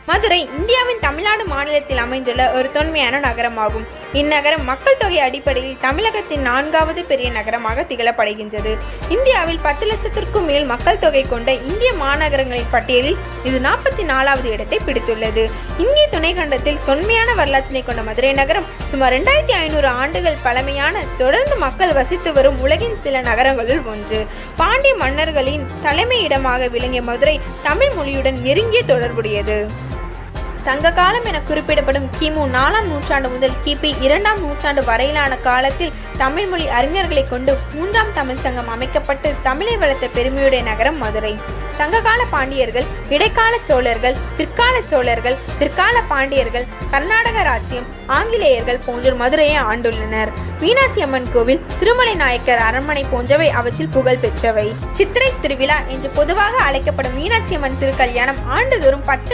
மதுரை இந்தியாவின் தமிழ்நாடு மாநிலத்தில் அமைந்துள்ள ஒரு தொன்மையான நகரமாகும். இந்நகரம் மக்கள் தொகை அடிப்படையில் தமிழகத்தின் 4வது பெரிய நகரமாக திகழப்படுகின்றது. இந்தியாவில் 10 லட்சத்திற்கும் மேல் மக்கள் தொகை கொண்ட இந்திய மாநகரங்களின் பட்டியலில் இது 44வது இடத்தை பிடித்துள்ளது. இந்திய துணைக்கண்டத்தில் தொன்மையான வரலாற்றினை கொண்ட மதுரை நகரம் சுமார் 2500 ஆண்டுகள் பழமையான, தொடர்ந்து மக்கள் வசித்து வரும் உலகின் சில நகரங்களுள் ஒன்று. பாண்டிய மன்னர்களின் தலைமையிடமாக விளங்கிய மதுரை தமிழ் மொழியுடன் நெருங்கிய தொடர்புடையது. சங்க காலம் என குறிப்பிடப்படும் கிமு 4ஆம் நூற்றாண்டு முதல் கிபி 2ஆம் நூற்றாண்டு வரையிலான காலத்தில் தமிழ் மொழி அறிஞர்களை கொண்டு 3ஆம் தமிழ் சங்கம் அமைக்கப்பட்டு தமிழை வளர்த்த பெருமையுடைய நகரம் மதுரை. சங்ககால பாண்டியர்கள், இடைக்கால சோழர்கள், பிற்கால பாண்டியர்கள், கர்நாடக ராஜ்யம், ஆங்கிலேயர்கள் போன்றோர் மதுரையை ஆண்டுள்ளனர். மீனாட்சி அம்மன் கோவில், திருமலை நாயக்கர் அரண்மனை போன்றவை அவற்றில் புகழ் பெற்றவை. சித்திரை திருவிழா என்று பொதுவாக அழைக்கப்படும் மீனாட்சி அம்மன் திருக்கல்யாணம் ஆண்டுதோறும் 10